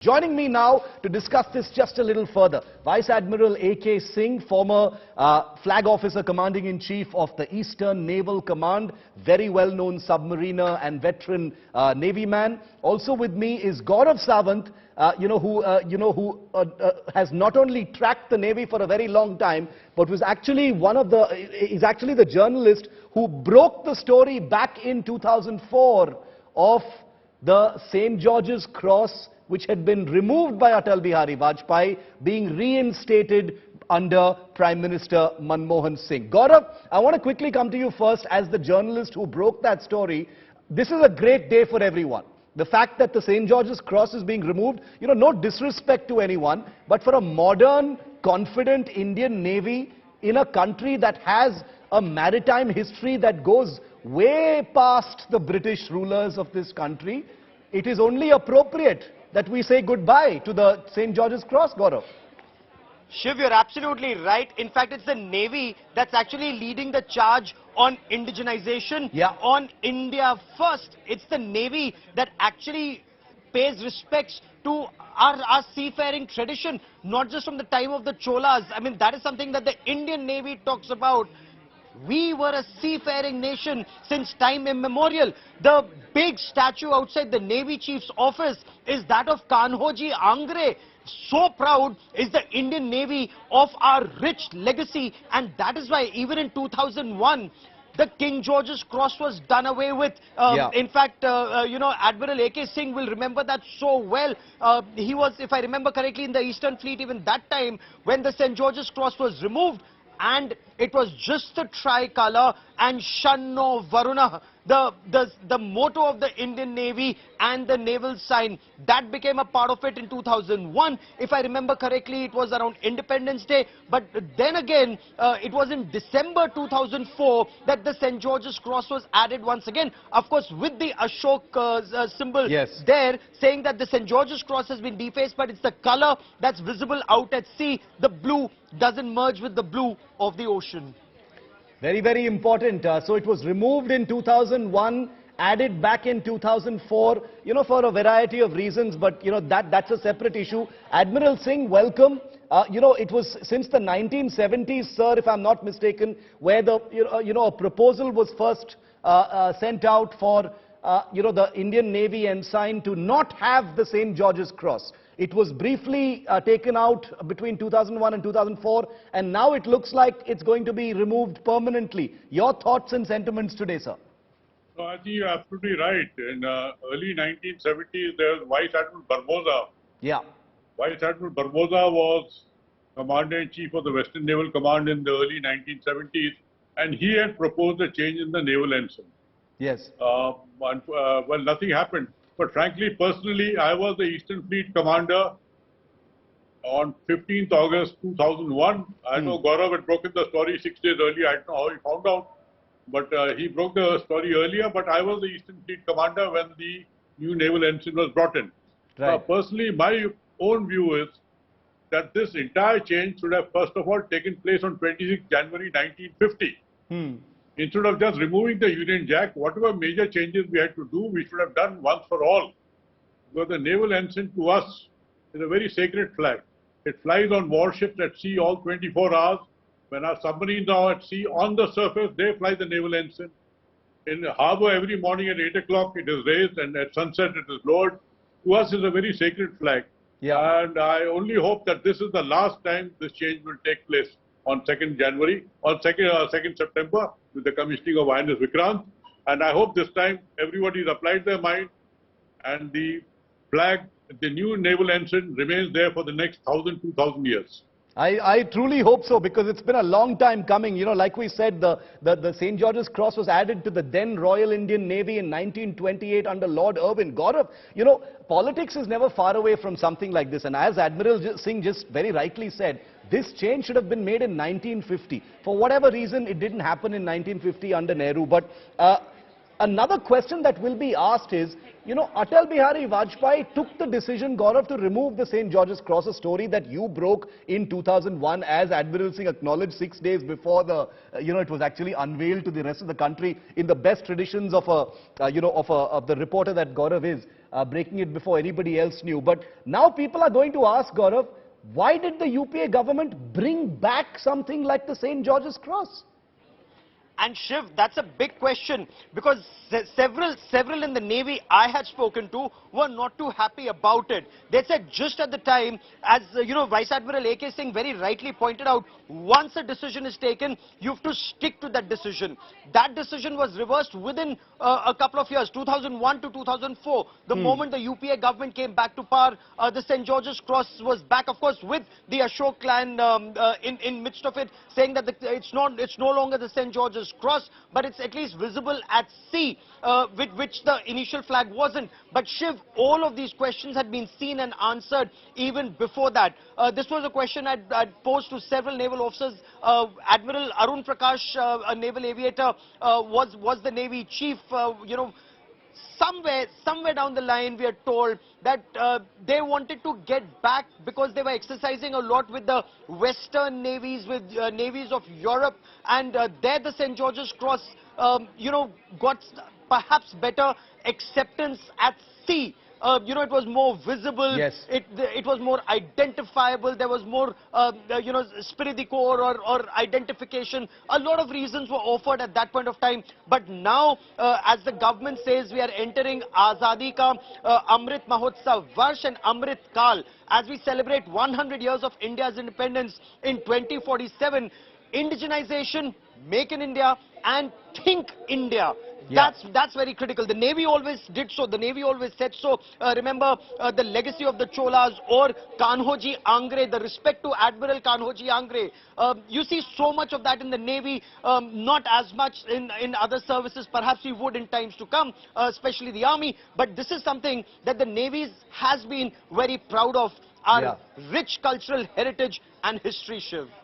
Joining me now to discuss this just a little further, Vice Admiral A.K. Singh, former flag officer commanding-in-chief of the Eastern Naval Command, very well-known submariner and veteran Navy man. Also with me is Gaurav Sawant, who has not only tracked the Navy for a very long time, but was actually is actually the journalist who broke the story back in 2004 of the St. George's Cross, which had been removed by Atal Bihari Vajpayee, being reinstated under Prime Minister Manmohan Singh. Gaurav, I want to quickly come to you first as the journalist who broke that story. This is a great day for everyone. The fact that the St. George's Cross is being removed, no disrespect to anyone, but for a modern, confident Indian Navy in a country that has a maritime history that goes way past the British rulers of this country, it is only appropriate that we say goodbye to the St. George's Cross, Gaurav. Shiv, you're absolutely right. In fact, it's the Navy that's actually leading the charge on indigenization, on India first. It's the Navy that actually pays respects to our seafaring tradition, not just from the time of the Cholas. I mean, that is something that the Indian Navy talks about. We were a seafaring nation since time immemorial. The big statue outside the Navy Chief's office is that of Kanhoji Angre. So proud is the Indian Navy of our rich legacy, and that is why even in 2001, the King George's Cross was done away with. In fact, Admiral A.K. Singh will remember that so well. He was, if I remember correctly, in the Eastern Fleet even that time when the St. George's Cross was removed. And it was just the tricolour and Shanno Varuna, the motto of the Indian Navy and the naval sign. That became a part of it in 2001. If I remember correctly, it was around Independence Day. But then again, it was in December 2004 that the St. George's Cross was added once again. Of course, with the Ashok symbol there, saying that the St. George's Cross has been defaced, but it's the colour that's visible out at sea. The blue doesn't merge with the blue of the ocean. Very, very important. So it was removed in 2001, added back in 2004, for a variety of reasons, but, that's a separate issue. Admiral Singh, welcome. It was since the 1970s, sir, if I'm not mistaken, where a proposal was first sent out for, the Indian Navy ensign to not have the St. George's Cross. It was briefly taken out between 2001 and 2004, and now it looks like it's going to be removed permanently. Your thoughts and sentiments today, sir? No, I think you're absolutely right. In early 1970s, there was Vice Admiral Barboza. Vice Admiral Barboza was Commander-in-Chief of the Western Naval Command in the early 1970s, and he had proposed a change in the naval ensign. Well, nothing happened. But frankly, personally, I was the Eastern Fleet Commander on 15th August 2001. I know Gaurav had broken the story 6 days earlier. I don't know how he found out. But he broke the story earlier. But I was the Eastern Fleet Commander when the new naval ensign was brought in. Personally, my own view is that this entire change should have, first of all, taken place on 26 January 1950. Instead of just removing the Union Jack, whatever major changes we had to do, we should have done once for all. Because the naval ensign to us is a very sacred flag. It flies on warships at sea all 24 hours. When our submarines are at sea, on the surface, they fly the naval ensign. In the harbour, every morning at 8 o'clock, it is raised, and at sunset, it is lowered. To us, it's a very sacred flag. And I only hope that this is the last time this change will take place on 2nd September with the commissioning of INS Vikrant. And I hope this time everybody's applied their mind and the flag, the new naval ensign remains there for the next 1,000, 2,000 years. I truly hope so, because it's been a long time coming. Like we said, the St. George's Cross was added to the then Royal Indian Navy in 1928 under Lord Irwin. Gaurav, politics is never far away from something like this. And as Admiral Singh just very rightly said, this change should have been made in 1950. For whatever reason, it didn't happen in 1950 under Nehru. But another question that will be asked is, Atal Bihari Vajpayee took the decision, Gaurav, to remove the St. George's Cross, a story that you broke in 2001, as Admiral Singh acknowledged 6 days before it was actually unveiled to the rest of the country in the best traditions of the reporter that Gaurav is. breaking it before anybody else knew. But now people are going to ask, Gaurav, why did the UPA government bring back something like the St. George's Cross? And Shiv, that's a big question, because several in the Navy I had spoken to were not too happy about it. They said just at the time, as Vice Admiral A.K. Singh very rightly pointed out, once a decision is taken, you have to stick to that decision. That decision was reversed within a couple of years, 2001 to 2004. The moment the UPA government came back to power, the St. George's Cross was back, of course, with the Ashok clan in midst of it, saying that it's no longer the St. George's Cross, but it's at least visible at sea, with which the initial flag wasn't. But Shiv, all of these questions had been seen and answered even before that. This was a question I'd posed to several naval officers. Admiral Arun Prakash, a naval aviator, was the Navy chief. Somewhere down the line, we are told that they wanted to get back because they were exercising a lot with the Western navies, with navies of Europe, and there the St. George's Cross, got perhaps better acceptance at sea. It was more visible. Yes. It was more identifiable. There was more, esprit de corps or identification. A lot of reasons were offered at that point of time. But now, as the government says, we are entering Azadi Ka Amrit Mahotsav Varsh and Amrit Kal. As we celebrate 100 years of India's independence in 2047, indigenization, make in India, and think India. Yeah. That's very critical. The Navy always did so. The Navy always said so. Remember the legacy of the Cholas or Kanhoji Angre, the respect to Admiral Kanhoji Angre. You see so much of that in the Navy, not as much in other services. Perhaps we would in times to come, especially the Army. But this is something that the Navy has been very proud of, our rich cultural heritage and history, Shiv.